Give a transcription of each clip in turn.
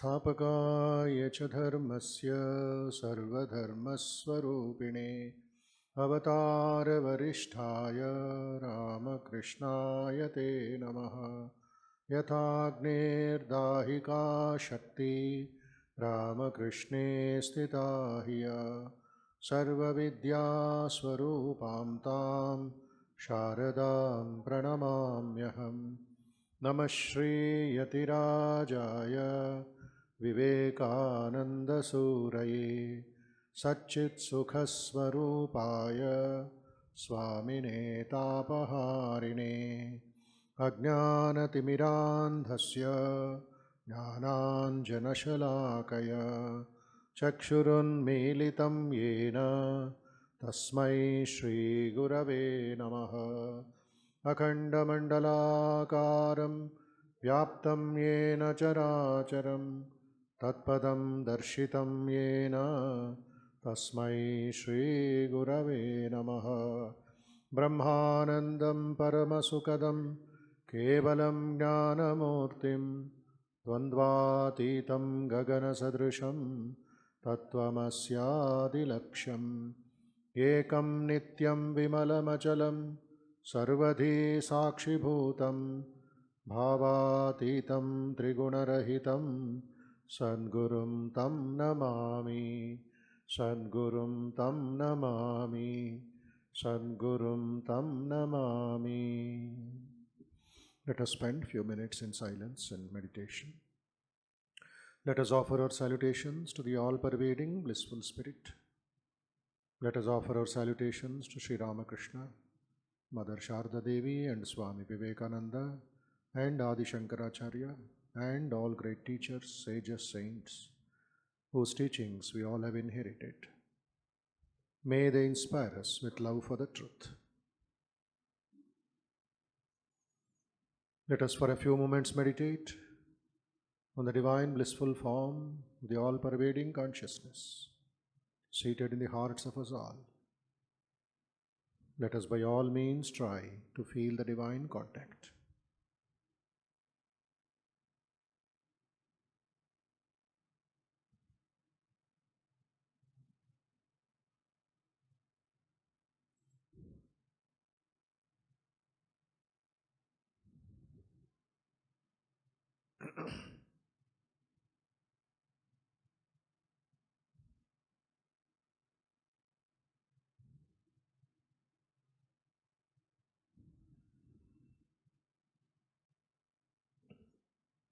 स्थापकाय च धर्मस्य सर्वधर्मस्वरूपिणे अवतारवरिष्ठाय रामकृष्णाय ते नमः। यथाग्नेर्दाहिका शक्ति रामकृष्णे स्थिता ह्य सर्वविद्यास्वरूपां तां शारदां प्रणमाम्यहम्। नमः श्रीयतिराजाय विवेकानन्दसूरये सच्चित्सुखस्वरूपाय स्वामिने तापहारिणे अज्ञानतिमिरान्धस्य ज्ञानाञ्जनशलाकय चक्षुरुन्मीलितं येन तस्मै श्रीगुरवे नमः। अखण्डमण्डलाकारं व्याप्तं येन चराचरं तत्पदं दर्शितं येन तस्मै श्रीगुरवे नमः। ब्रह्मानन्दं परमसुखदं केवलं ज्ञानमूर्तिं द्वन्द्वातीतं गगनसदृशं तत्त्वमस्यादिलक्ष्यम् एकं नित्यं विमलमचलं सर्वधी साक्षिभूतं भावातीतं त्रिगुणरहितं सद्गुरुं तं नमामि। सद्गुरुं तं नमामि। सद्गुरुं तं Namami. Let us spend a few minutes in silence and meditation. Let us offer our salutations to the all-pervading blissful spirit. Let us offer our salutations to Sri Ramakrishna, Mother Sharda Devi and Swami Vivekananda and Adi Shankaracharya and all great teachers, sages, saints, whose teachings we all have inherited. May they inspire us with love for the truth. Let us for a few moments meditate on the divine blissful form of the all-pervading consciousness seated in the hearts of us all. Let us by all means try to feel the divine contact.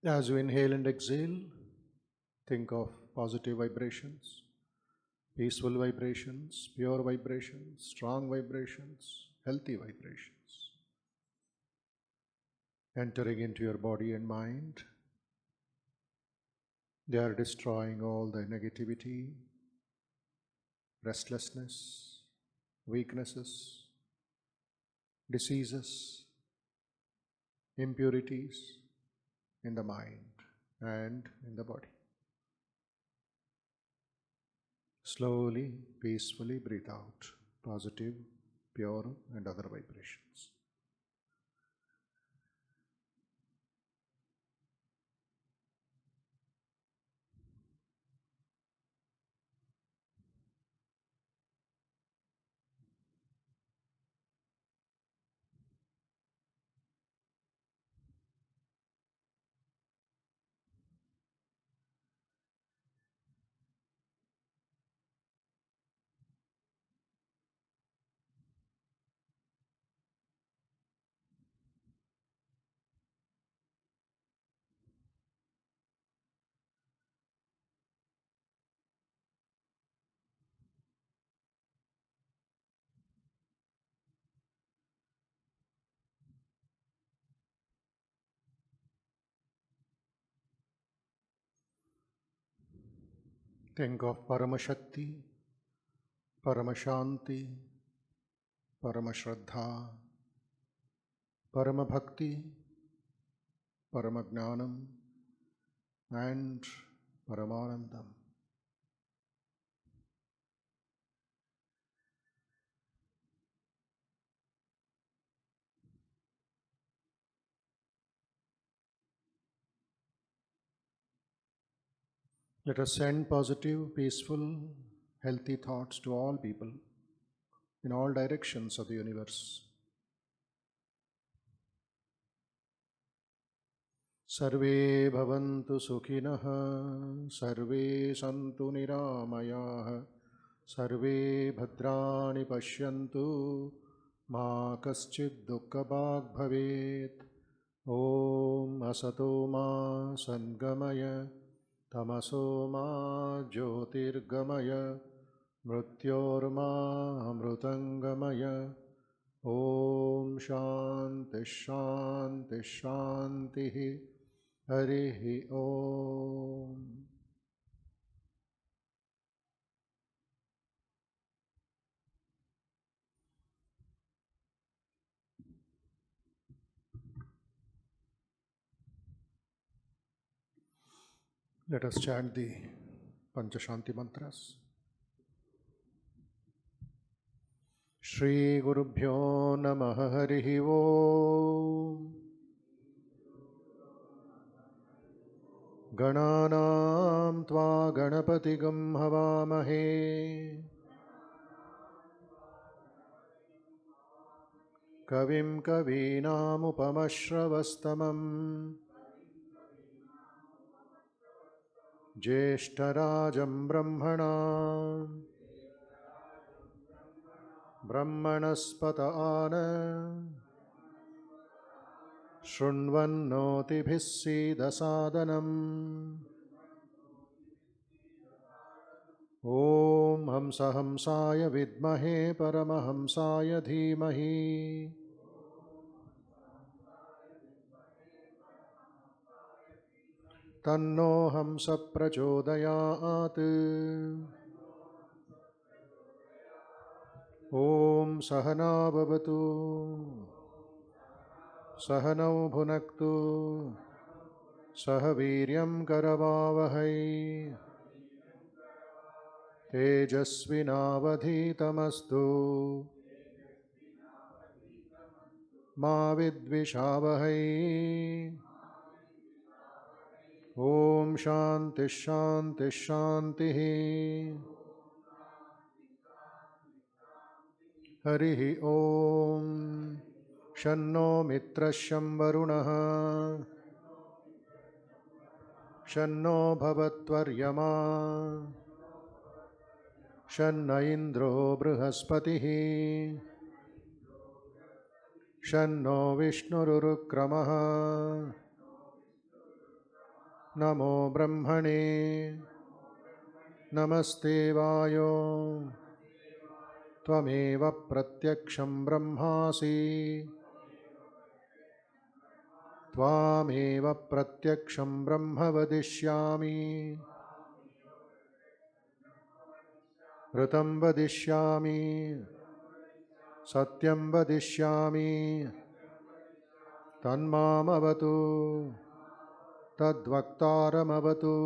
As you inhale and exhale, think of positive vibrations, peaceful vibrations, pure vibrations, strong vibrations, healthy vibrations, entering into your body and mind. They are destroying all the negativity, restlessness, weaknesses, diseases, impurities in the mind and in the body. Slowly, peacefully breathe out positive, pure and other vibrations. Think of Paramashakti, Paramashanti, Paramashraddha, Paramabhakti, Paramajnanam, and Paramanandam. Let us send positive, peaceful, healthy thoughts to all people in all directions of the universe. Sarve bhavantu sukhinah, sarve santu niramayah, sarve bhadrani pashyantu, ma kaschid dukkhabhag bhavet. Om asato ma sangamaya, tamaso ma jyotirgamaya, mrityorma amrutangamaya. Om Shanti Shanti Shanti Harihi Om. Let us chant the Panchashanti mantras. Shri Gurubhyo Namaha Harihi Om. Gananam Tva Ganapatigam Havamahe Kavim Kavinam Upamashravastamam Jeshtarajam Brahmana Brahmanaspata Ana Shunvannotibhis Siddhasadanam. Om Hamsa Hamsaya Vidmahe Paramahamsaya Dhimahi Tanno Hamsa Prachodayat. Om Sahana Bhavatu Sahanau Bhunaktu Sahaviryam Karavavahai Tejasvinavadhitamastu Ma Vidvishavahai. Om Shanti Shanti Shanti Harihi Om. Shanno Mitrasham Varunaha Shanno Bhavatvaryama Shanna Indro Brihaspatihi Shanno Vishnurukramaha Namo Brahmane Namaste Vayo Tvameva Pratyaksham Brahmasi Tvameva Pratyaksham Brahma Vadishyami Vritam Vadishyami Satyam Vadishyami Tanmam Avatu Tadvaktaram Avatu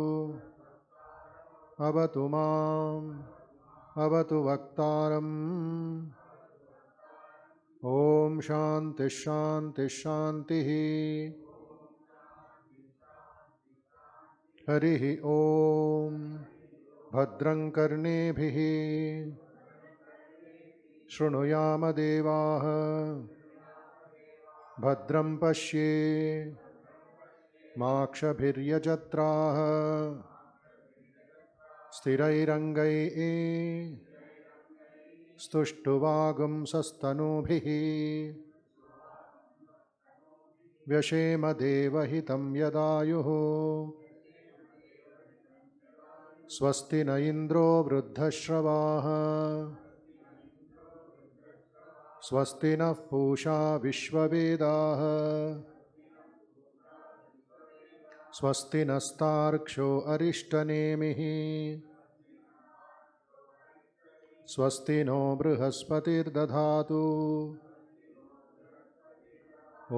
Avatu Mam Avatu Vaktaram. Om Shanti Shanti Shanti Harihi Om. Bhadram Karnebhihi Shrunuyama Devaha Bhadram Pashye Makshabhiryajatraha Sthirairangai Stuštuvagum Sastanubhihi Vyashema Devahitam Yadayuhu Swasti na Indro Vruddhashravaha Swasti na Pusha Vishwavedaha Swasti Nastarksho Arishtanemihi स्वस्ति no बृहस्पतिर्दधातु।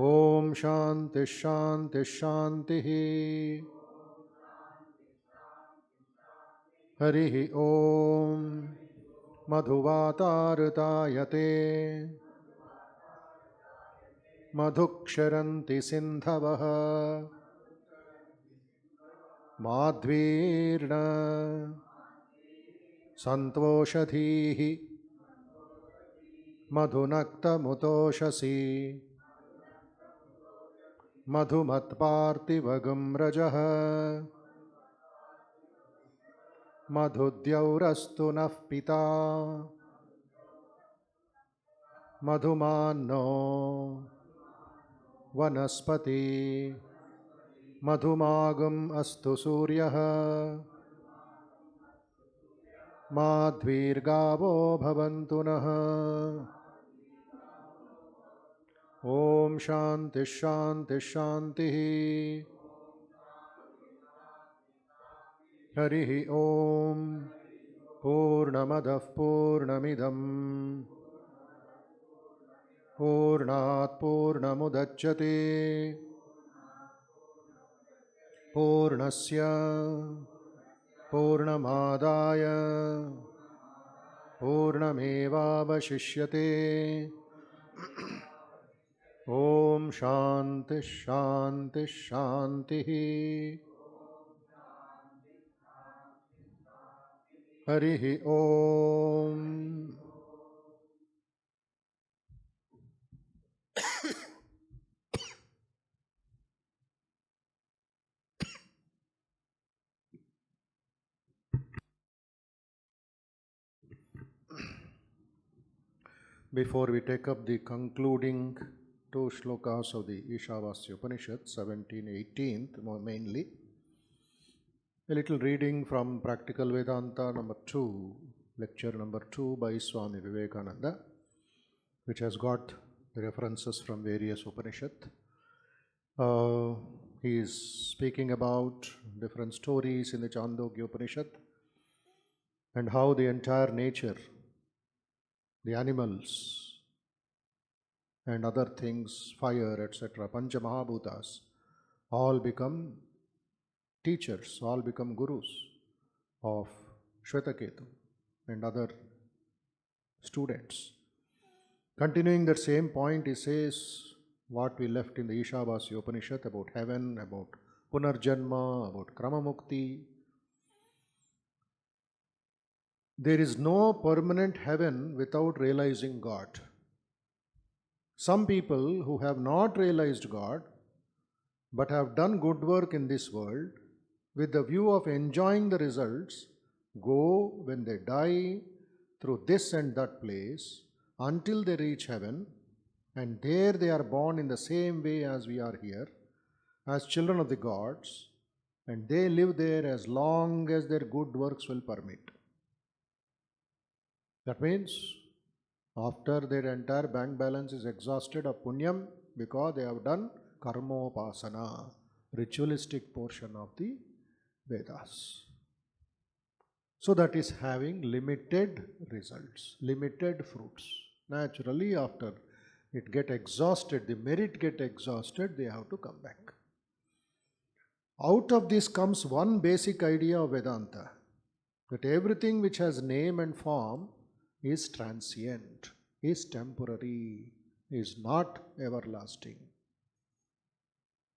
ॐ शान्तिः शान्तिः शान्तिः। हरिः ॐ मधुवातारुतायते मधुक्षरन्ति सिन्धवः माध्वीर्न सन्तोषधीः मधुनक्तमुतोषसी मधुमत्पार्थिवगं रजः मधुद्यौरस्तु नः पिता मधुमान्नो वनस्पति मधुमागम् अस्तु सूर्यः माध्वीर्गावो भवन्तु नः। ॐ शान्तिः शान्तिः शान्तिः। हरिः ॐ पूर्णमदः पूर्णमिदं पूर्णात् पूर्णमुदच्यते पूर्णस्य पूर्णमादाय पूर्णमेवावशिष्यते। ॐ शान्तिः शान्तिः शान्तिः। हरिः ॐ। Before we take up the concluding two shlokas of the Isha Upanishad, 17, 18th mainly, a little reading from Practical Vedanta number 2, lecture number 2 by Swami Vivekananda, which has got the references from various Upanishad. He is speaking about different stories in the Chandogya Upanishad and how the entire nature, the animals and other things, fire, etc., Pancha Mahabhutas, all become teachers, all become gurus of Shvetaketu and other students. Continuing that same point, he says what we left in the Ishavasya Upanishad about heaven, about Punarjanma, about Kramamukti. There is no permanent heaven without realizing God. Some people who have not realized God but have done good work in this world with the view of enjoying the results go, when they die, through this and that place until they reach heaven, and there they are born in the same way as we are here, as children of the gods, and they live there as long as their good works will permit. That means after their entire bank balance is exhausted of punyam, because they have done karmopasana, ritualistic portion of the Vedas. So that is having limited results, limited fruits. Naturally, after it get exhausted, the merit get exhausted, they have to come back. Out of this comes one basic idea of Vedanta, that everything which has name and form is transient, is temporary, is not everlasting.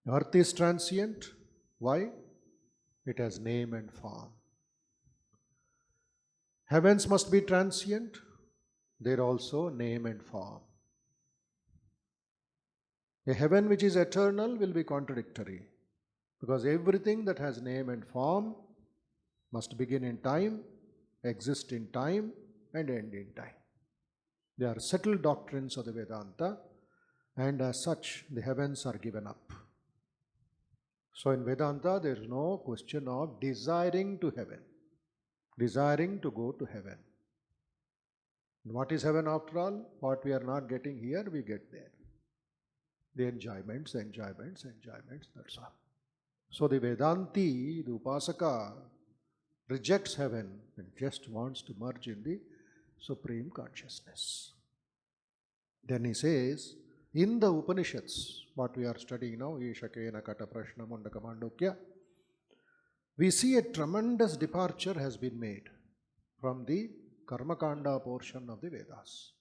Earth is transient. Why? It has name and form. Heavens must be transient. There also name and form. A heaven which is eternal will be contradictory, because everything that has name and form must begin in time, exist in time, and end in time. They are settled doctrines of the Vedanta, and as such the heavens are given up. So in Vedanta there is no question of desiring to heaven, desiring to go to heaven. And what is heaven after all? What we are not getting here, we get there. The enjoyments, enjoyments, enjoyments, that's all. So the Vedanti, the Upasaka, rejects heaven and just wants to merge in the Supreme Consciousness. Then he says, in the Upanishads, what we are studying now, Ishakena Kata Prashna Mundaka Mandukya, we see a tremendous departure has been made from the Karmakanda portion of the Vedas.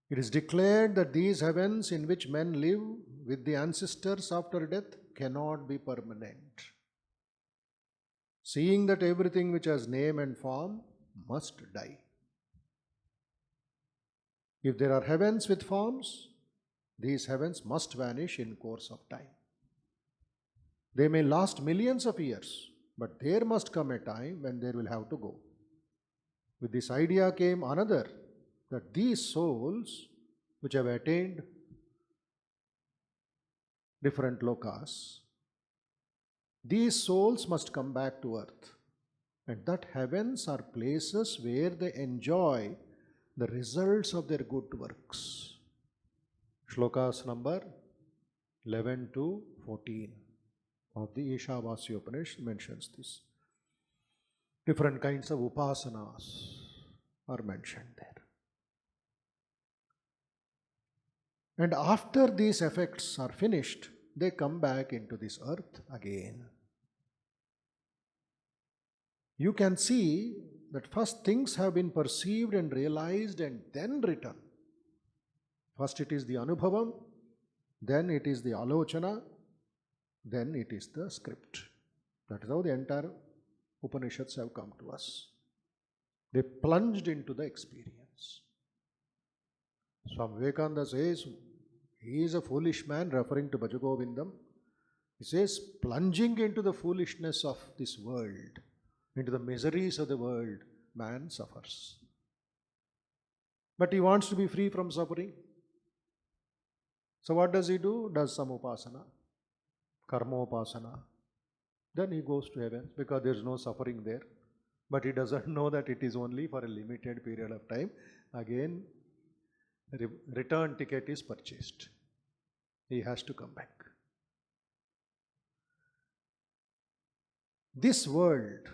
It is declared that these heavens in which men live with the ancestors after death cannot be permanent. Seeing that everything which has name and form must die. If there are heavens with forms, these heavens must vanish in course of time. They may last millions of years, but there must come a time when they will have to go. With this idea came another, that these souls which have attained different lokas, these souls must come back to earth, and that heavens are places where they enjoy the results of their good works. Shlokas number 11 to 14 of the ISA Upanishad mentions this. Different kinds of upasanas are mentioned there. And after these effects are finished, they come back into this earth again. You can see that first things have been perceived and realized and then written. First it is the Anubhavam, then it is the Alochana, then it is the script. That is how the entire Upanishads have come to us. They plunged into the experience. Swami Vivekananda says, he is a foolish man, referring to Bhajagovindam. He says, plunging into the foolishness of this world, into the miseries of the world, man suffers. But he wants to be free from suffering. So what does he do? Does some upasana, karma upasana. Then he goes to heaven because there is no suffering there. But he doesn't know that it is only for a limited period of time. Again, return ticket is purchased. He has to come back. This world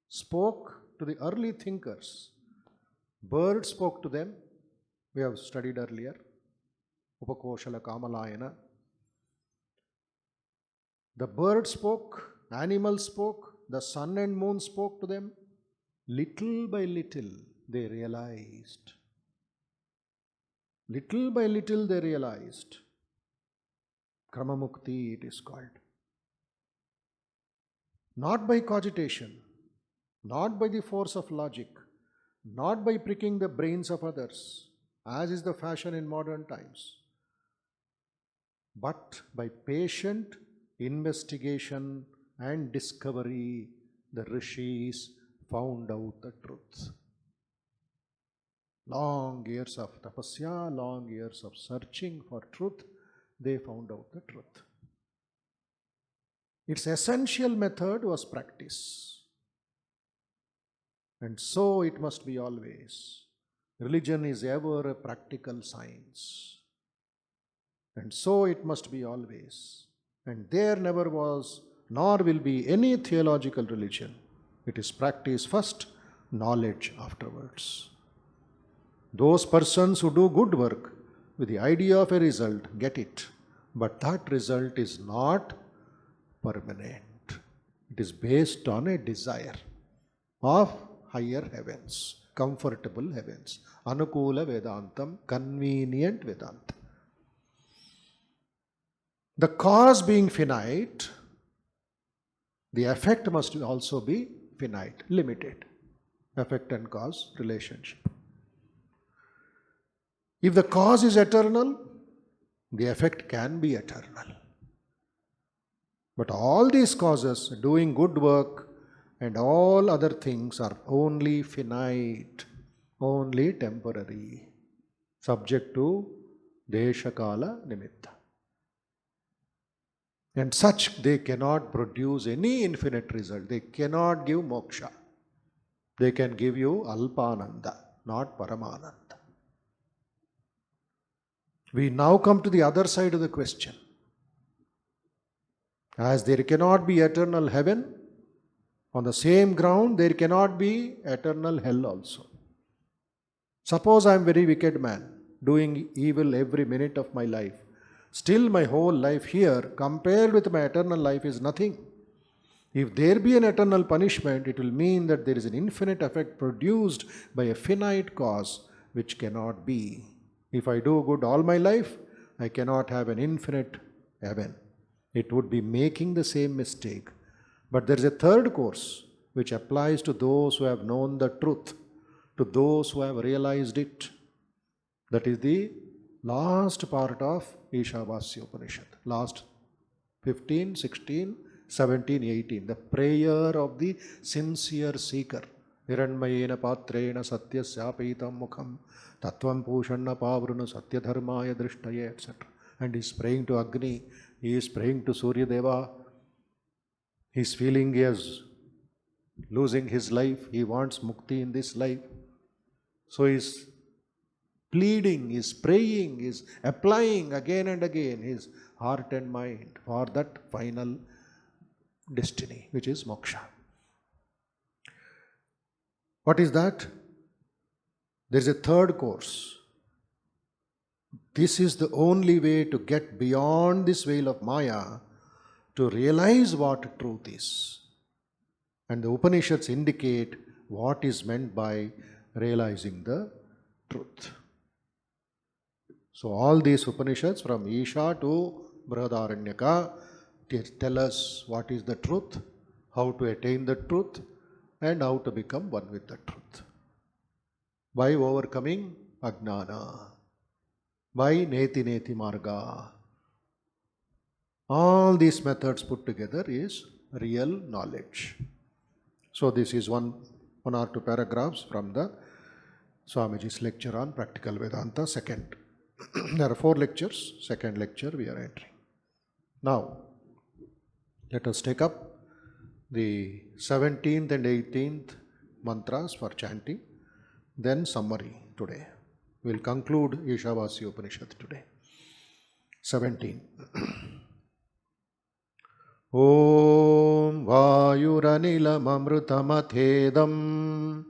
spoke to the early thinkers. Birds spoke to them. We have studied earlier. Upakoshala Kamalayana. The bird spoke, animals spoke, the sun and moon spoke to them. Little by little they realized. Little by little they realized. Kramamukti it is called. Not by cogitation, not by the force of logic, not by pricking the brains of others, as is the fashion in modern times, but by patient investigation and discovery, the rishis found out the truth. Long years of tapasya, long years of searching for truth, they found out the truth. Its essential method was practice. And so it must be always. Religion is ever a practical science. And so it must be always. And there never was, nor will be any theological religion. It is practice first, knowledge afterwards. Those persons who do good work with the idea of a result get it. But that result is not permanent. It is based on a desire of higher heavens, comfortable heavens. Anukula Vedantam, convenient Vedanta. The cause being finite, the effect must also be finite, limited. Effect and cause relationship. If the cause is eternal, the effect can be eternal. But all these causes, doing good work and all other things, are only finite, only temporary, subject to Deshakala Nimitta. And such they cannot produce any infinite result. They cannot give moksha. They can give you alpananda, not paramananda. We now come to the other side of the question. As there cannot be eternal heaven, On the same ground, there cannot be eternal hell also. Suppose I am very wicked man, doing evil every minute of my life. Still my whole life here, compared with my eternal life, is nothing. If there be an eternal punishment, it will mean that there is an infinite effect produced by a finite cause which cannot be. If I do good all my life, I cannot have an infinite heaven. It would be making the same mistake. But there is a third course which applies to those who have known the truth, to those who have realized it. That is the last part of ISA Upanishad. Last 15, 16, 17, 18. The prayer of the sincere seeker. Hiranmayena patrena satyasyapitam mukham tattvam pushanna pavruna satyadharmaya drishtaya, etc. And he is praying to Agni, he is praying to Surya Deva. He is feeling he is losing his life, he wants mukti in this life. So he is pleading, he is praying, he is applying again and again his heart and mind for that final destiny, which is moksha. What is that? There is a third course. This is the only way to get beyond this veil of Maya, to realize what truth is. And the Upanishads indicate what is meant by realizing the truth. So all these Upanishads from Isha to Brihadaranyaka tell us what is the truth, how to attain the truth, and how to become one with the truth. By overcoming Ajnana, by Neti Neti Marga. All these methods put together is real knowledge. So this is one or two paragraphs from the Swamiji's lecture on Practical Vedanta, second. There are 4 lectures, second lecture we are entering. Now, let us take up the 17th and 18th mantras for chanting, then summary today. We will conclude Ishavasya Upanishad today. 17. Om Vayuranilam Amrutamathedam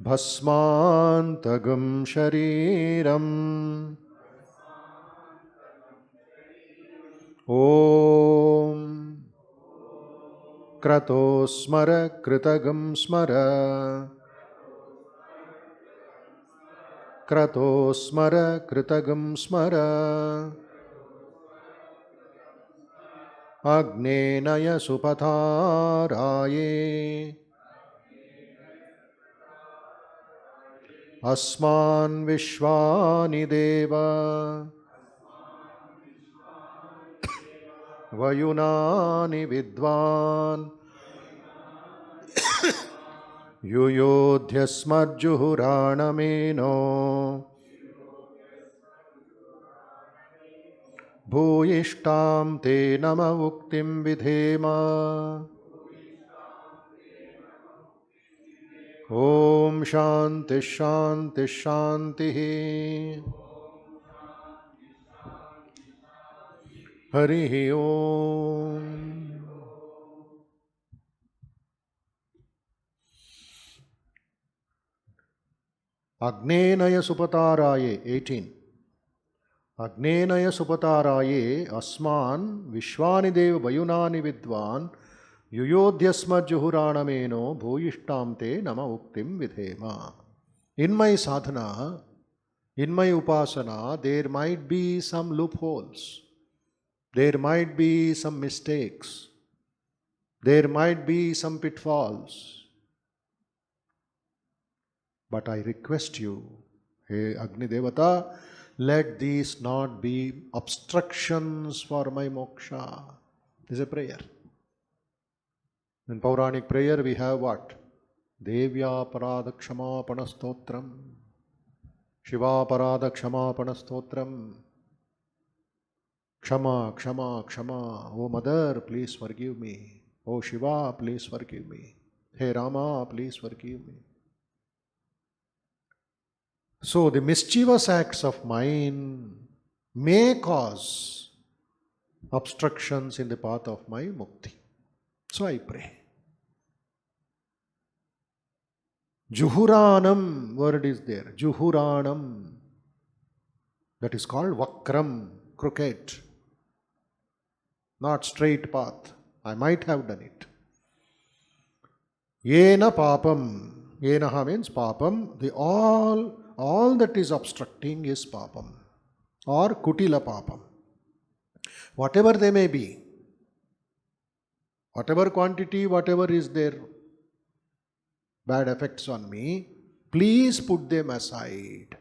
Bhasmantagam Shariram Om Kratosmara Kritagam Smara Kratosmara Kritagam Smara Agnenaya Supatharaye Asman Vishwani Deva Vayunani Vidvan Yuyodhyasmarjuhuranameno Bhuyishtam te nama uktim vidhema Om Shanti Shanti Shanti Harihi Om. Agnenaya Supataraye, 18. Agnenaya Supataraye Asman Vishwani Deva Vayunani Vidvan Yuyodhyasmarjuhuranameno Bhuyishtam te nama uktim vidhema. In my sadhana, in my upasana, there might be some loopholes. There might be some mistakes. There might be some pitfalls. But I request you, hey Agni Devata, let these not be obstructions for my moksha. This is a prayer. In Pauranic prayer we have what? Devya Parada Kshama Panastotram, Shiva Parada Kshama Panastotram, Kshama, Kshama, Kshama. Oh Mother, please forgive me. Oh Shiva, please forgive me. Hey Rama, please forgive me. So the mischievous acts of mine may cause obstructions in the path of my mukti. So I pray. Juhuranam word is there. Juhuranam. That is called vakram, crooked. Not straight path. I might have done it. Yena papam. Yenaha means papam. All that is obstructing is papam. Or kutila papam. Whatever they may be. Whatever quantity, whatever is there, bad effects on me, please put them aside.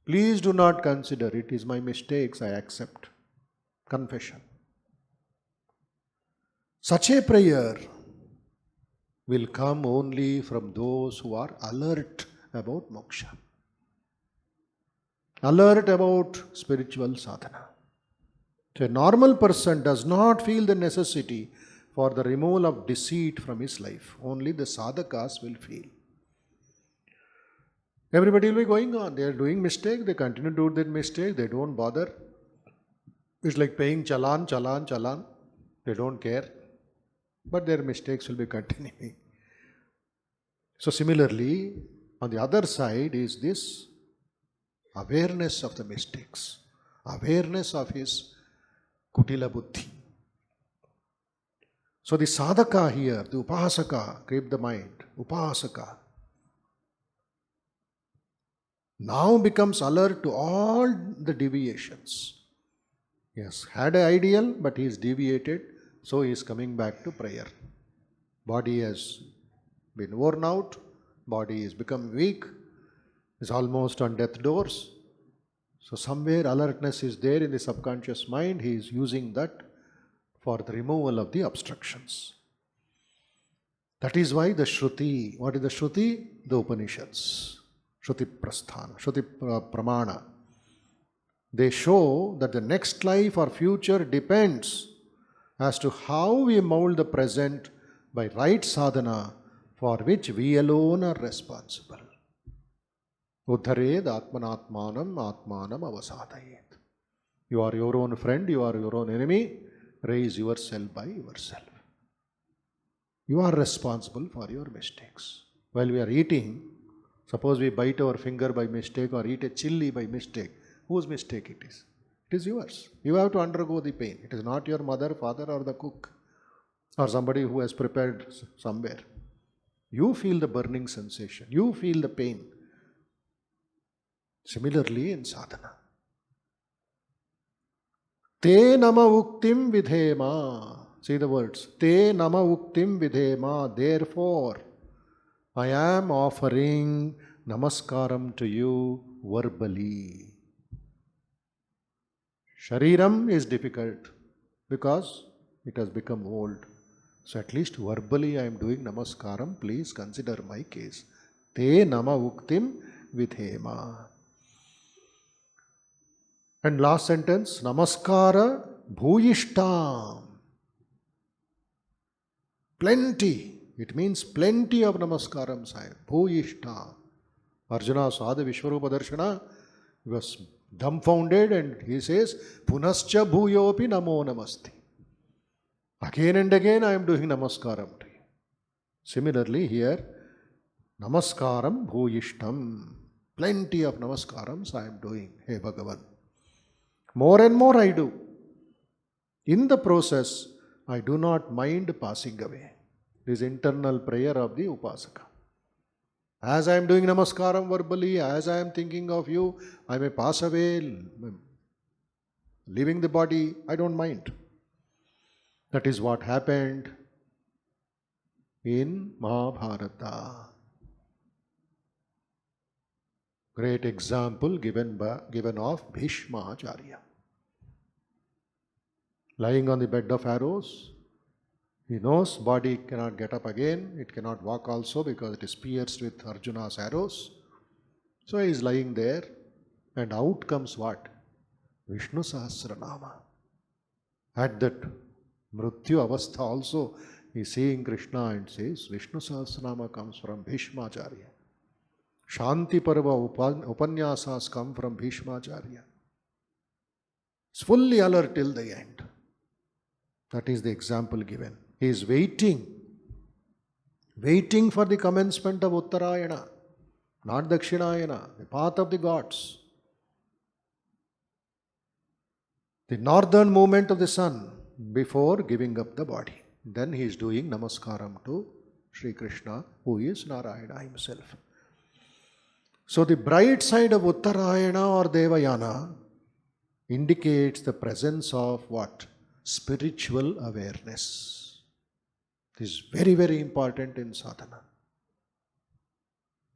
Please do not consider it is my mistakes, I accept. Confession. Such a prayer will come only from those who are alert about moksha. Alert about spiritual sadhana. So a normal person does not feel the necessity for the removal of deceit from his life. Only the sadhakas will feel. Everybody will be going on. They are doing mistake. They continue to do that mistake. They don't bother. It's like paying chalan. They don't care. But their mistakes will be continuing. So similarly, on the other side is this awareness of the mistakes. Awareness of his kutila buddhi. So the sadhaka here, the upasaka, keep the mind, upasaka, now becomes alert to all the deviations. Yes, had an ideal, but he is deviated, so he is coming back to prayer. Body has been worn out, body has become weak, is almost on death doors. So somewhere alertness is there in the subconscious mind. He is using that for the removal of the obstructions. That is why the Shruti, what is the Shruti? The Upanishads. Shruti Prasthana, Shruti Pramana. They show that the next life or future depends as to how we mold the present by right sadhana for which we alone are responsible. Uddhared atmanatmanam atmanam avasadayet. You are your own friend, you are your own enemy. Raise yourself by yourself. You are responsible for your mistakes. While we are eating, suppose we bite our finger by mistake or eat a chili by mistake. Whose mistake it is? It is yours. You have to undergo the pain. It is not your mother, father or the cook or somebody who has prepared somewhere. You feel the burning sensation. You feel the pain. Similarly in sadhana. Te nama uktim vidhema. See the words. Te nama uktim vidhema. Therefore, I am offering namaskaram to you verbally. Shariram is difficult because it has become old. So at least verbally I am doing namaskaram. Please consider my case. Te nama uktim vidhema. And last sentence, namaskara bhuyishtam. Plenty. It means plenty of namaskaram, Sahib. Bhuyishtam. Arjuna saw the Vishwarupa Darshana. He was dumbfounded and he says, Punascha bhuyopi namo namasti. Again and again I am doing namaskaram to you. Similarly here, namaskaram bhuyishtam. Plenty of namaskarams I am doing. Hey Bhagavan. More and more I do. In the process, I do not mind passing away. This internal prayer of the Upasaka. As I am doing namaskaram verbally, as I am thinking of you, I may pass away, leaving the body, I don't mind. That is what happened in Mahabharata. Great example given of Bhishma Acharya. Lying on the bed of arrows, he knows body cannot get up again, it cannot walk also because it is pierced with Arjuna's arrows. So he is lying there and out comes what? Vishnu Sahasranama. At that Mrityu Avastha also he is seeing Krishna and says Vishnu Sahasranama comes from Bhishma Acharya. Shanti Parva Upanyasas come from Bhishma Acharya. Is fully alert till the end. That is the example given. He is waiting for the commencement of Uttarayana, not Dakshinayana, the path of the gods. The northern movement of the sun before giving up the body. Then he is doing namaskaram to Sri Krishna, who is Narayana himself. So the bright side of Uttarayana or Devayana indicates the presence of what? Spiritual awareness. This is very, very important in sadhana.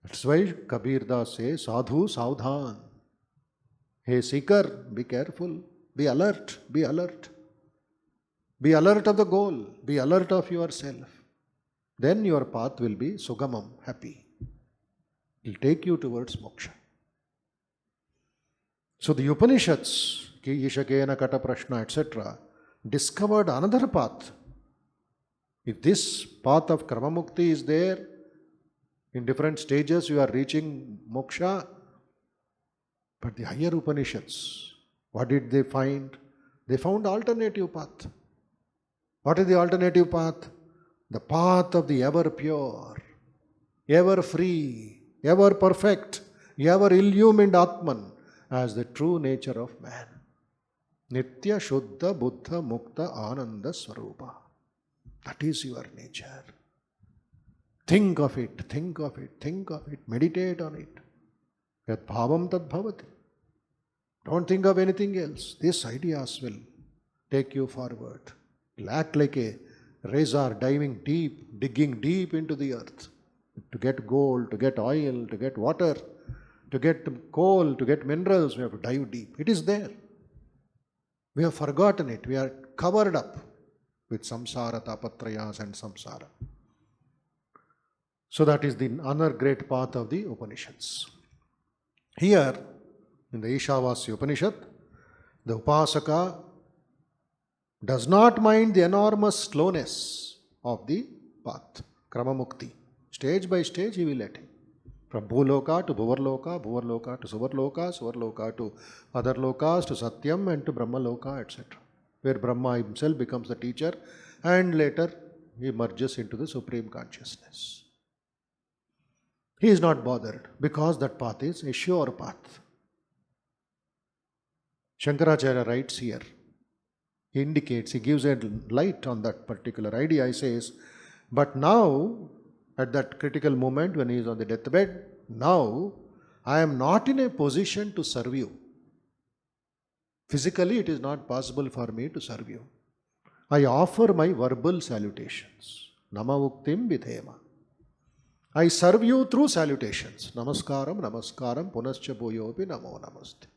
That's why Kabir Das says, Sadhu Saudhan. Hey seeker, be careful, be alert, be alert. Be alert of the goal, be alert of yourself. Then your path will be Sugamam, happy. It will take you towards moksha. So the Upanishads, Ki Ishakena Kata Prashna, etc., discovered another path. If this path of Kramamukti is there, in different stages you are reaching moksha, but the higher Upanishads, what did they find? They found alternative path. What is the alternative path? The path of the ever pure, ever free, ever perfect, ever illumined Atman as the true nature of man. Nitya Shuddha Buddha Mukta Ananda Swarupa. That is your nature. Think of it, think of it, think of it, meditate on it. Yat bhavam tad bhavati. Don't think of anything else. These ideas will take you forward. You'll act like a razor diving deep, digging deep into the earth. To get gold, to get oil, to get water, to get coal, to get minerals, we have to dive deep. It is there. We have forgotten it. We are covered up with samsara, tapatrayas and samsara. So that is the another great path of the Upanishads. Here, in the Ishavasya Upanishad, the Upasaka does not mind the enormous slowness of the path, Kramamukti. Stage by stage he will attain. From Bhuloka to Bhuvarloka, Bhuvarloka to Suvarloka, Suvarloka to other lokas, to Satyam and to Brahmaloka, etc. Where Brahma himself becomes the teacher and later he merges into the Supreme Consciousness. He is not bothered because that path is a sure path. Shankaracharya writes here, he indicates, he gives a light on that particular idea. He says, but now, at that critical moment when he is on the deathbed, now I am not in a position to serve you. Physically, it is not possible for me to serve you. I offer my verbal salutations. Namavuktim vidhema. I serve you through salutations. Namaskaram, namaskaram, punascha bhuyopi namo namaste.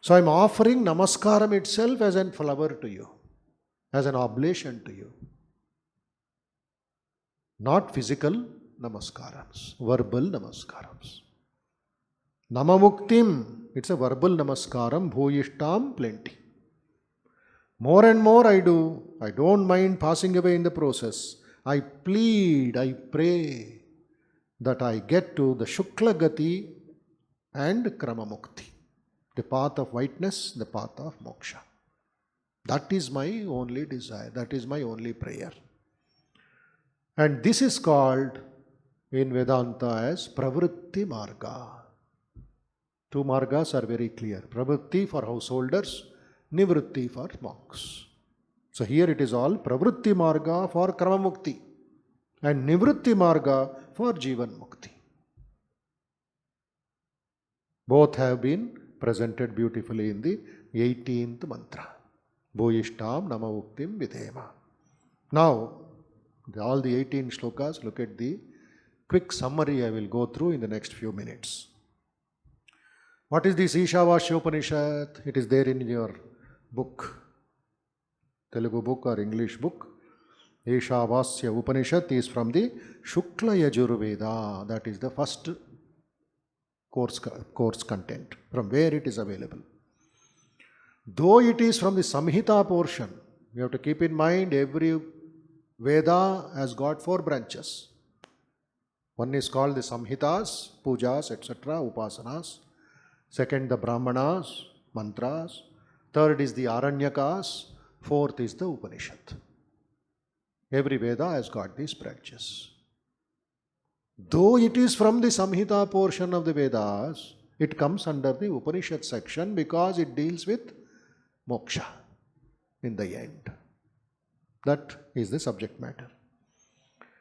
So I am offering namaskaram itself as a flower to you, as an oblation to you. Not physical namaskarams, verbal namaskarams. Namamuktim, it's a verbal namaskaram, bhuyishtam, plenty. More and more I do, I don't mind passing away in the process. I plead, I pray that I get to the Shukla Gati and Kramamukti, the path of whiteness, the path of moksha. That is my only desire, that is my only prayer. And this is called in Vedanta as Pravritti Marga. Two margas are very clear. Pravritti for householders, Nivritti for monks. So here it is all Pravritti Marga for Kramamukti and Nivritti Marga for Jivan Mukti. Both have been presented beautifully in the 18th mantra. Bhuyishtam Namavuktim Vidhema. Now, all the 18 shlokas, look at the quick summary I will go through in the next few minutes. What is this Ishavasya Upanishad? It is there in your book, Telugu book or English book. Ishavasya Upanishad is from the Shukla Yajurveda. That is the first course content, from where it is available. Though it is from the Samhita portion, you have to keep in mind every Veda has got 4 branches. One is called the Samhitas, Pujas, etc., Upasanas. Second, the Brahmanas, mantras. Third is the Aranyakas. Fourth is the Upanishad. Every Veda has got these branches. Though it is from the Samhita portion of the Vedas, it comes under the Upanishad section because it deals with moksha in the end. That is the subject matter.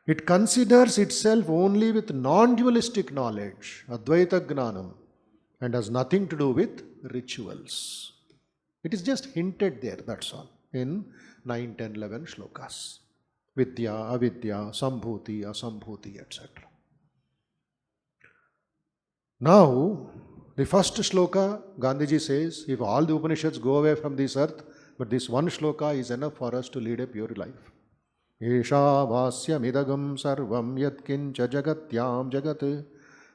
It considers itself only with non-dualistic knowledge, Advaita Gnanam, and has nothing to do with rituals. It is just hinted there, that's all, in 9, 10, 11 shlokas. Vidya, avidya, sambhuti, asambhuti, etc. Now, the first shloka, Gandhiji says, if all the Upanishads go away from this earth, but this one shloka is enough for us to lead a pure life. Esha vasyamidagam sarvam yatkincha jagatyam jagat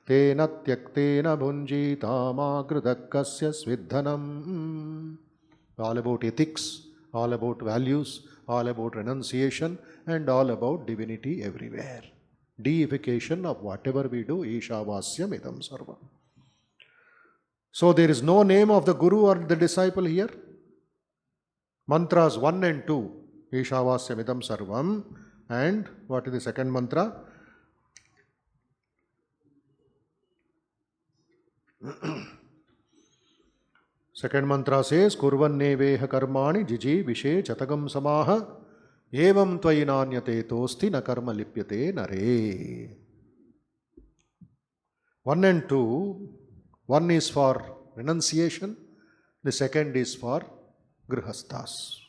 tena tyaktena bhunjitam agrudakkasya svidhanam. All about ethics, all about values, all about renunciation, and all about divinity everywhere. Deification of whatever we do, Esha vasyamidam sarvam. So there is no name of the Guru or the disciple here. Mantras 1 and 2, Ishavasyamidam Sarvam. And what is the second mantra? Second mantra says, Kurvanneveha karmani jiji vishe chatagam samaha evam tvayinanyate tosti na karma lipyate nare. 1 and 2, one is for renunciation, the second is for grihasthas.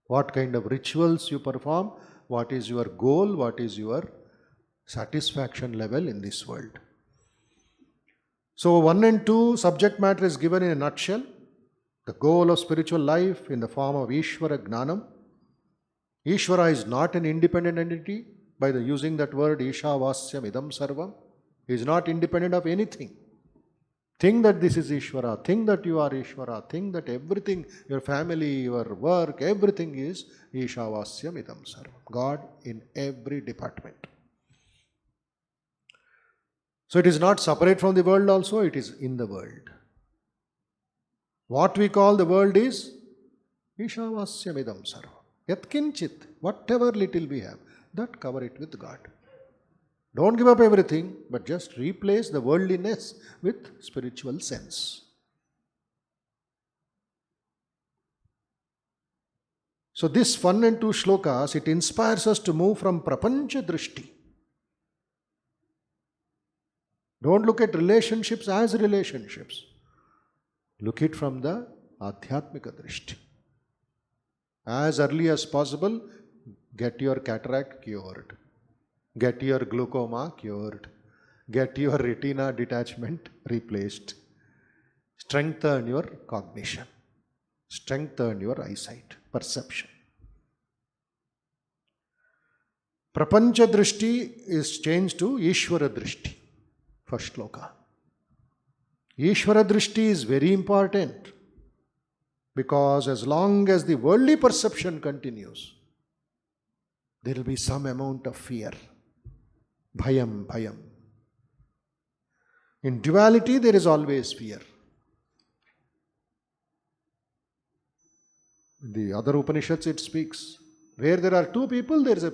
What kind of rituals you perform, what is your goal, what is your satisfaction level in this world. So 1 and 2 subject matter is given in a nutshell. The goal of spiritual life in the form of Ishvara Gnanam. Ishvara is not an independent entity. By the using that word Ishavasyam Idam Sarvam, he is not independent of anything. Think that this is Ishvara, think that you are Ishvara, think that everything, your family, your work, everything is Ishavasyam Idam Sarvam. God in every department. So it is not separate from the world also, it is in the world. What we call the world is Ishavasyam Idam Sarvam. Yatkinchit, whatever little we have, that cover it with God. Don't give up everything, but just replace the worldliness with spiritual sense. So this 1 and 2 shlokas, it inspires us to move from prapancha drishti. Don't look at relationships as relationships. Look it from the adhyatmika drishti. As early as possible, get your cataract cured. Get your glaucoma cured. Get your retina detachment replaced. Strengthen your cognition. Strengthen your eyesight, perception. Prapancha drishti is changed to Ishvara drishti. First shloka. Ishvara drishti is very important because as long as the worldly perception continues, there will be some amount of fear. Bhayam. In duality, there is always fear. The other Upanishads, it speaks. Where there are two people, there is a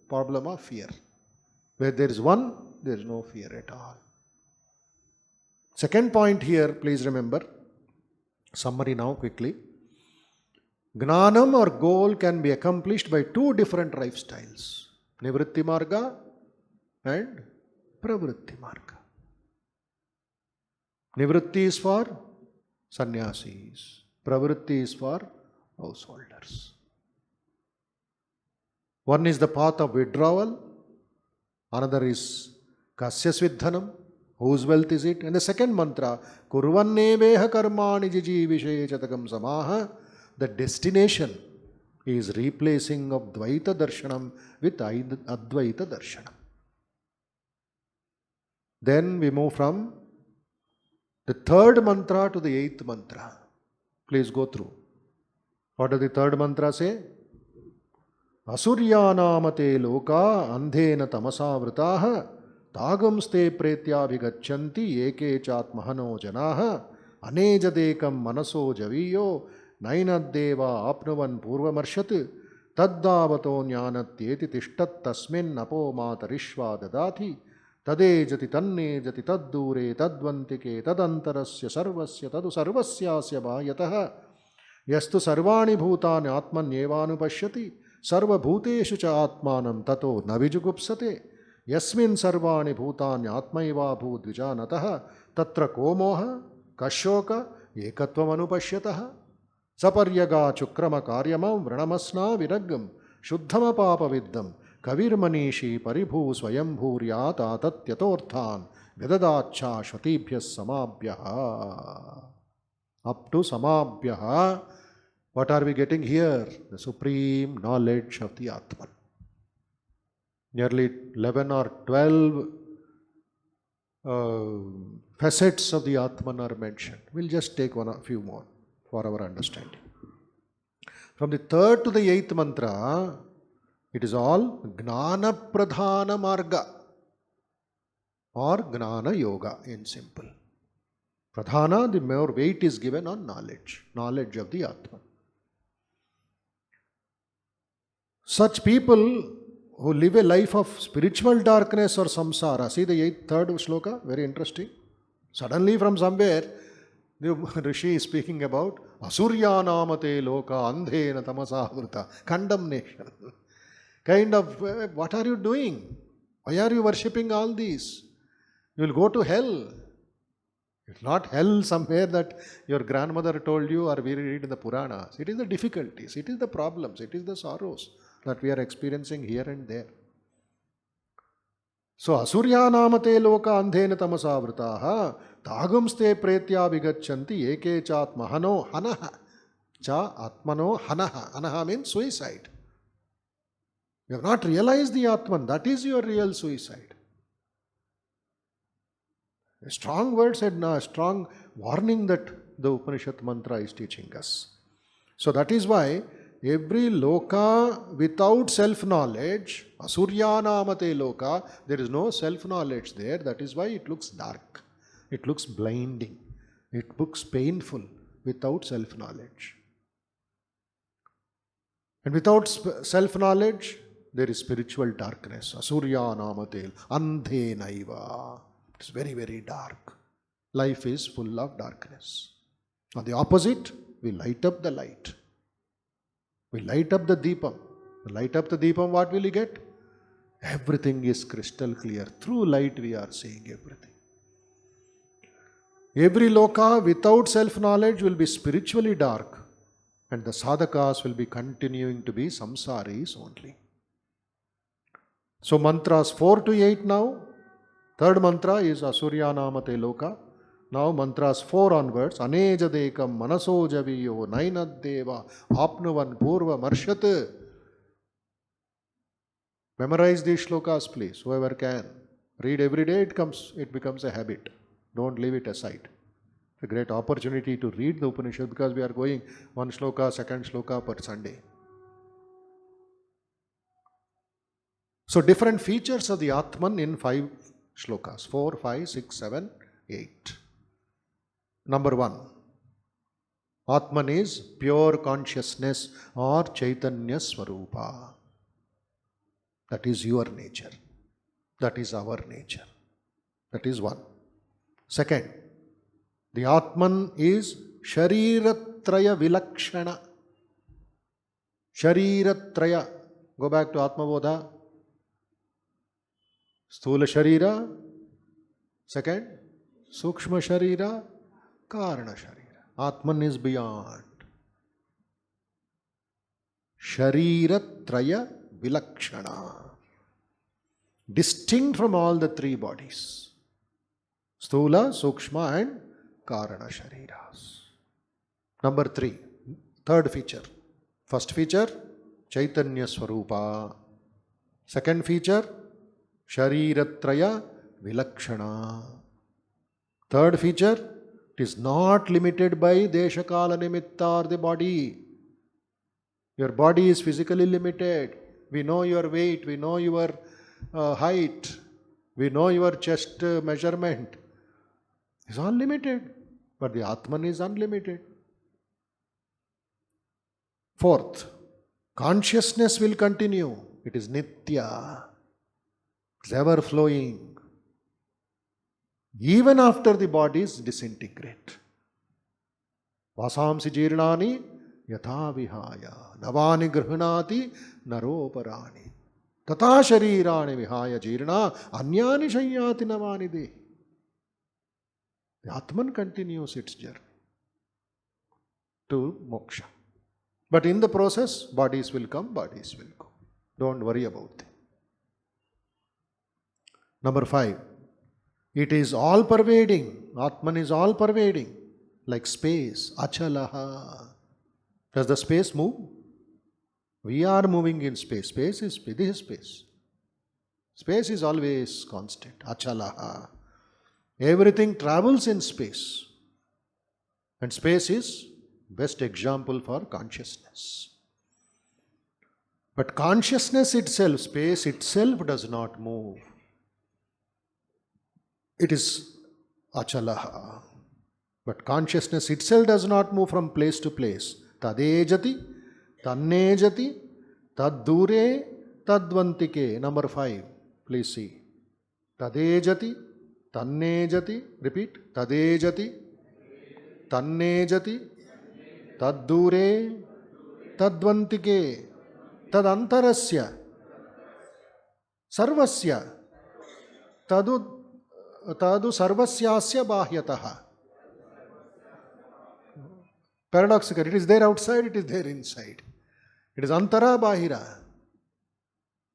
problem of fear. Where there is one, there is no fear at all. Second point here, please remember. Summary now quickly. Gnanam or goal can be accomplished by two different lifestyles. Nivritti marga and pravritti marga. Nivritti is for sannyasis. Pravritti is for householders. One is the path of withdrawal. Another is kasya svidhanam. Whose wealth is it? And the second mantra, Kurvanneveha karmani jiji vishe chatakam samaha. The destination is replacing of Dvaita Darshanam with Advaita Darshanam. Then we move from the third mantra to the eighth mantra. Please go through. What does the third mantra say? Asuryanamate loka andhena tamasavృతాః tagamste pretyabhigachanti eke chatmahano janaः Anejadekam manaso javiyo nainaddeva apnuvan purvamarshatu taddavato jnanatyeti tishtat tasmin apo matarishva dadati tadejati tannejati taddure tadvantike tadantarasya sarvasya tadu sarvasyasya bhayataha yastu sarvani bhutani atmanyevanupashyati sarvabhuteshu cha atmanam tato navijugupsate yasmin sarvani bhutani atmaiva bhudvijanatah tatra komoha kashoka ekatvam anupashyatah saparyaga chukrama karyamam vranamasna viragam shuddhama papa viddam kavirmanishi paribhu swayambhuryat atatyatorthan vedadacha shvatibhyas samabhyaha. Up to samabhyaha, what are we getting here? The supreme knowledge of the Atman. Nearly 11 or 12 facets of the Atman are mentioned. We'll just take a few more for our understanding. From the 3rd to the 8th mantra, it is all Gnana Pradhana Marga or Gnana Yoga in simple. Pradhana, the more weight is given on knowledge of the Atman. Such people who live a life of spiritual darkness or samsara, see the 3rd shloka, very interesting. Suddenly from somewhere, the Rishi is speaking about Asurya namate loka andhena tamasavrita, condemnation. Kind of, what are you doing? Why are you worshipping all these? You will go to hell. It's not hell somewhere that your grandmother told you or we read in the Puranas. It is the difficulties, it is the problems, it is the sorrows that we are experiencing here and there. So, Asurya namate loka andhena tamasavritaha tagumste pretya vigachanti eke cha atmahano hanaha cha atmano hanaha. Hanaha means suicide. You have not realized the Atman, that is your real suicide. A strong word said, a strong warning that the Upanishad mantra is teaching us. So that is why every loka without self-knowledge, asurya namate loka, there is no self-knowledge there. That is why it looks dark. It looks blinding. It looks painful without self-knowledge. And without self-knowledge, there is spiritual darkness. Asurya namate andhe naiva. It's very, very dark. Life is full of darkness. On the opposite, we light up the light. We light up the deepam. We light up the deepam, what will you get? Everything is crystal clear. Through light we are seeing everything. Every loka without self-knowledge will be spiritually dark, and the sadhakas will be continuing to be samsaris only. So mantras 4 to 8 now. Third mantra is Asurya namate loka. Now mantras 4 onwards. Anejadekam manaso javiyo nainaddeva apnuvan purva marshat. Memorize these shlokas, please, whoever can. Read every day, it becomes a habit. Don't leave it aside. It's a great opportunity to read the Upanishad because we are going one shloka, second shloka per Sunday. So different features of the Atman in 5 shlokas, 4, 5, 6, 7, 8. Number 1, Atman is pure consciousness or Chaitanya Swarupa. That is your nature. That is our nature. That is 1. Second, the Atman is Shariratraya Vilakshana. Shariratraya. Go back to Atmabodha. Sthula Sharira. Second, Sukshma Sharira. Karana Sharira. Atman is beyond. Shariratraya Vilakshana. Distinct from all the 3 bodies. Sthula, Sukshma and Karana Shariras. Number 3, third feature. First feature, Chaitanya Swarupa. Second feature, Shariratraya Vilakshana. Third feature, it is not limited by Deshakala Nimitta or the body. Your body is physically limited. We know your weight, we know your height, we know your chest measurement. It's all limited. but the Atman is unlimited. Fourth, consciousness will continue. It is Nitya. It's ever flowing. Even after the bodies disintegrate. Vasamsi jirnani yatha vihaya navani grihunati naroparani tata sharirani vihaya jirna anyani shanyati navani dehi. The Atman continues its journey to moksha. But in the process, bodies will come, bodies will go. Don't worry about them. Number 5. It is all pervading. Atman is all pervading. Like space. Achalaha. Does the space move? We are moving in space. Space is space. This is space. Space is always constant. Achalaha. Everything travels in space. And space is best example for consciousness. But consciousness itself, space itself does not move. It is achalaha. But consciousness itself does not move from place to place. Tadejati, tannejati, taddure, tadvantike. Number 5. Please see. Tadejati, tannejati. Repeat. Tadejati, tannejati, taddure, tadvantike, tadantarasya, sarvasya, tadu sarvasyasya bahyataha. Paradoxical. It is there outside, it is there inside. It is antara bahira.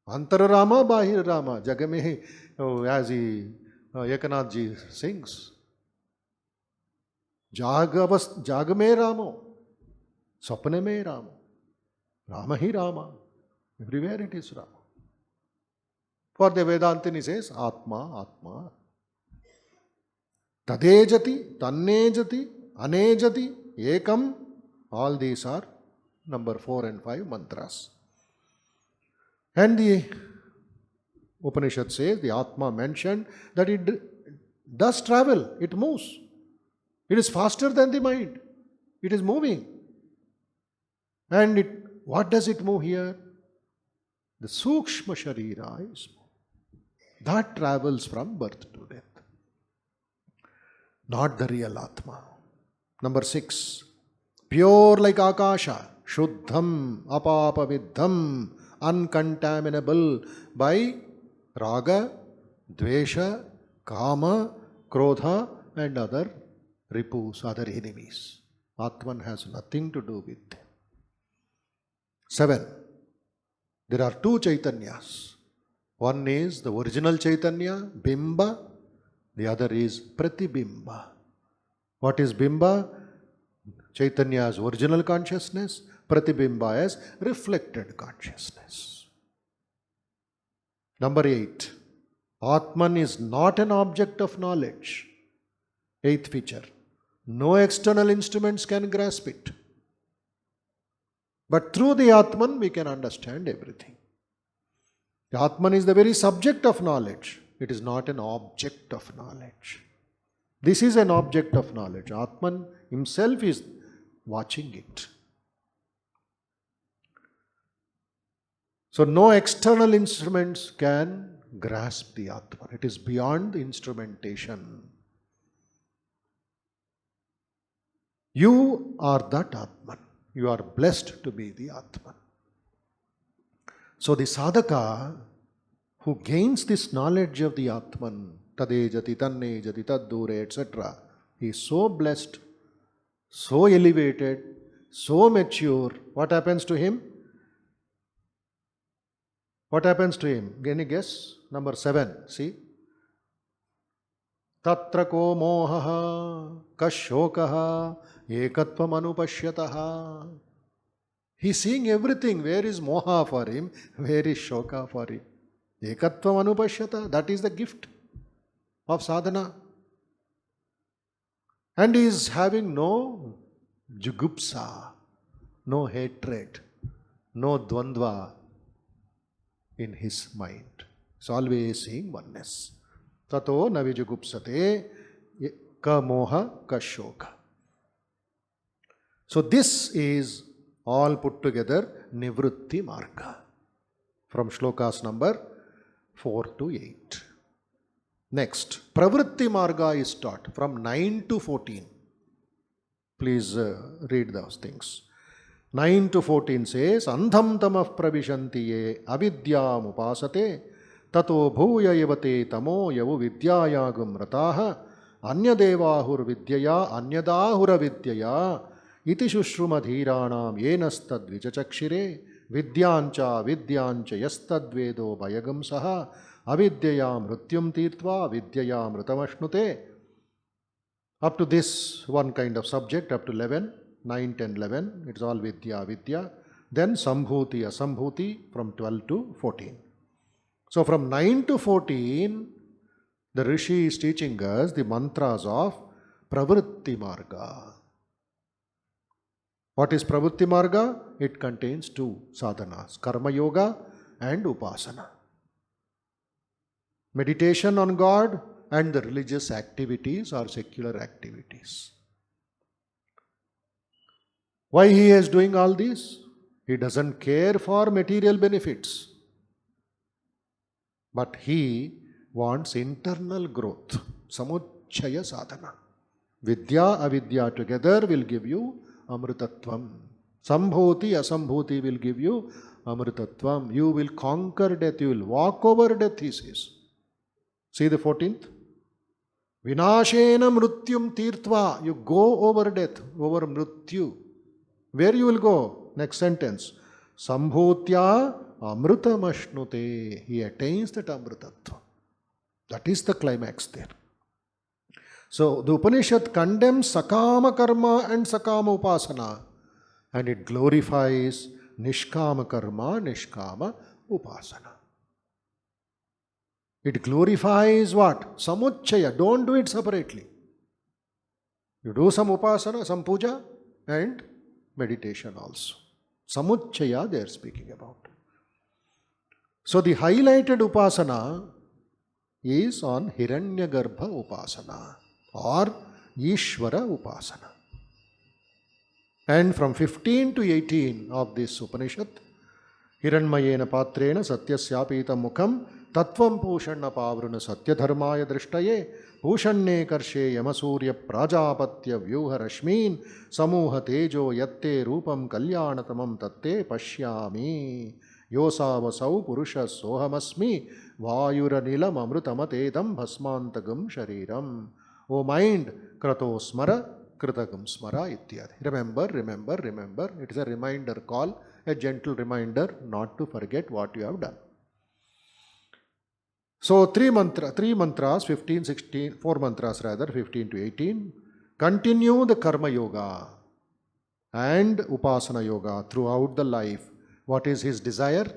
Antara Rama, bahira Rama. Jagame, as Ekanath ji sings. Jagame Ramo. Sapne mein Rama. Rama hi Rama. Everywhere it is Rama. For the Vedantini he says, Atma, Atma. Tadejati, tannejati, anejati, ekam. All these are number 4 and 5 mantras. And the Upanishad says, the Atma mentioned that it does travel, it moves. It is faster than the mind. It is moving. And what does it move here? The Sukshma Sharira is moving. That travels from birth to death. Not the real Atma. Number 6. Pure like Akasha. Shuddham, apapaviddham, uncontaminable by raga, dvesha, kama, krodha and other ripus, other enemies. Atman has nothing to do with them. 7. There are 2 Chaitanyas. One is the original Chaitanya, Bimba. The other is Pratibimba. What is Bimba? Chaitanya's original consciousness. Pratibimba as reflected consciousness. Number 8. Atman is not an object of knowledge. 8th feature. No external instruments can grasp it. But through the Atman we can understand everything. The Atman is the very subject of knowledge. It is not an object of knowledge. This is an object of knowledge. Atman himself is watching it. So no external instruments can grasp the Atman. It is beyond the instrumentation. You are that Atman. You are blessed to be the Atman. So the sadhaka who gains this knowledge of the Atman, tadejati, tannejati, taddure, etc., he is so blessed, so elevated, so mature. What happens to him? What happens to him? Any guess? Number 7. See? Tatra ko mohaha kashokaha ekatvam anupashyataha. He is seeing everything. Where is moha for him? Where is shoka for him? Ekatvam anupashyata. That is the gift of sadhana. And he is having no jugupsa, no hatred, no dvandva in his mind. It's always seeing oneness. Tato navijugupsate ka moha ka shoka. So this is all put together Nivritti Marga from shlokas number 4 to 8. Next, Pravritti Marga is taught from 9 to 14. Please read those things. 9 to 14 says, Andham tamah pravishanti ye avidyam upasate tato bhuya yavate tamo yavu vidyayagam rataha anyadevahur vidyaya anyadahura vidyaya iti shushrumadhiranam yenastad vichachakshire vidyancha vidyancha yastadvedo bhayagam saha avidyayam mrutyum tirtva vidyayam mrutamashnute. Up to this one kind of subject, up to 11, 9, 10, 11, it's all vidya, vidya. Then sambhuti, asambhuti from 12 to 14. So from 9 to 14, the Rishi is teaching us the mantras of Pravritti Marga. What is Pravritti Marga? It contains two sadhanas, Karma Yoga and Upasana. Meditation on God and the religious activities or secular activities. Why he is doing all this? He doesn't care for material benefits, but he wants internal growth. Samuchaya sadhana. Vidya, avidya together will give you amrutatvam. Sambhuti, asambhuti will give you amrutatvam. You will conquer death, you will walk over death, he says. See the 14th? Vinashena mrutyum tirtva. You go over death, over mrutyu. Where you will go? Next sentence. Sambhutya amrutamashnute. He attains that amrutatva. That is the climax there. So the Upanishad condemns sakama karma and sakama upasana, and it glorifies nishkama karma, nishkama upasana. It glorifies what? Samuchaya. Don't do it separately. You do some upasana, some puja, and meditation also. Samuchaya they are speaking about. So the highlighted upasana is on Hiranyagarbha upasana or Ishvara upasana. And from 15 to 18 of this Upanishad, Hiranmayena patrena satyasyapitam mukham Tatvam Pushanna Pavruna Satyadharmaya Drishtaye Pushanne Karshe Yamasurya Prajapatya Vyuha Rashmin Samuha Tejo Yatte Rupam Kalyanatamam Tatte Pashyami Yosavasau Purusha Sohamasmi Vayura Nilam Amrutamatedam Bhasmantagam Shariram. O mind, Krato Smara, Kritagam Smara Ityadi. Remember, remember, remember. It is a reminder call, a gentle reminder not to forget what you have done. So three mantras, 15, 16, 4 mantras rather, 15 to 18, continue the Karma Yoga and Upasana Yoga throughout the life. What is his desire?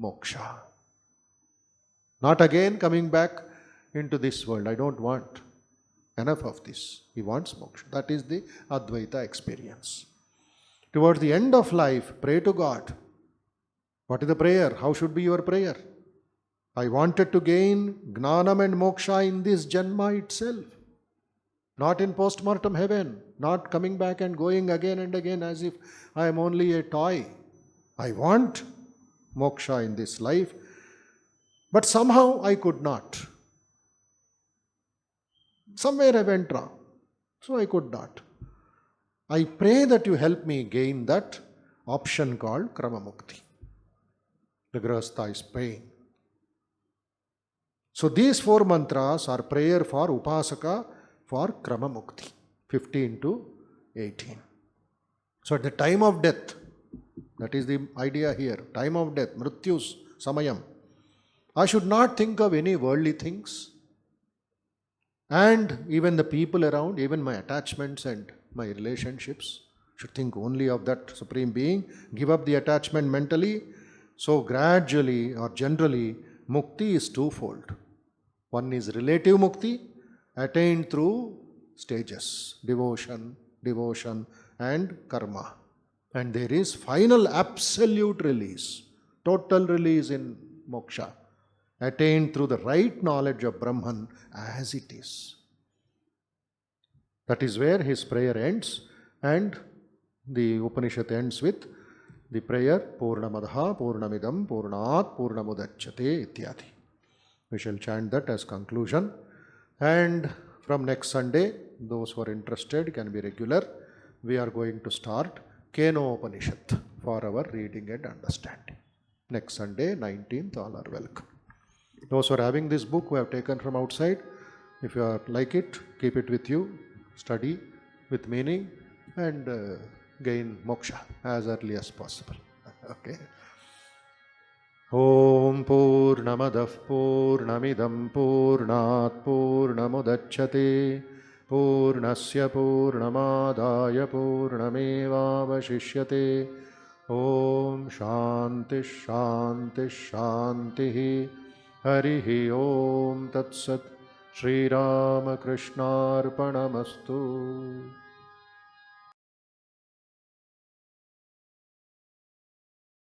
Moksha. Not again coming back into this world. I don't want enough of this. He wants moksha. That is the Advaita experience. Towards the end of life, pray to God. What is the prayer? How should be your prayer? I wanted to gain Gnanam and Moksha in this Janma itself. Not in post-mortem heaven. Not coming back and going again and again as if I am only a toy. I want Moksha in this life. But somehow I could not. Somewhere I went wrong. So I could not. I pray that you help me gain that option called Krama Mukti. The Grahastha is praying. So these 4 mantras are prayer for Upasaka for Krama Mukti, 15 to 18. So at the time of death, that is the idea here, time of death, Mrityus Samayam, I should not think of any worldly things, and even the people around, even my attachments and my relationships, should think only of that Supreme Being, give up the attachment mentally. So gradually or generally, Mukti is twofold. One is relative Mukti, attained through stages, devotion, and karma. And there is final absolute release, total release in moksha, attained through the right knowledge of Brahman as it is. That is where his prayer ends, and The Upanishad ends with the prayer Purnamadaha Purnamidam Purnat Purnamudachyate Ityadi. We shall chant that as conclusion. And from next Sunday, those who are interested can be regular. We are going to start Keno Upanishad for our reading and understanding. Next Sunday, 19th, all are welcome. Those who are having this book who have taken from outside, if you are like it, keep it with you, study with meaning, and gain moksha as early as possible. Okay. Om Purnamadah Purnamidam Purnat Purnamudachyate Purnasya Purnamadaya Purnamevavashishyate. Om Shanti Shanti Shanti. Harihi Om Tat Sat. Shri Ramakrishna Arpanamastu.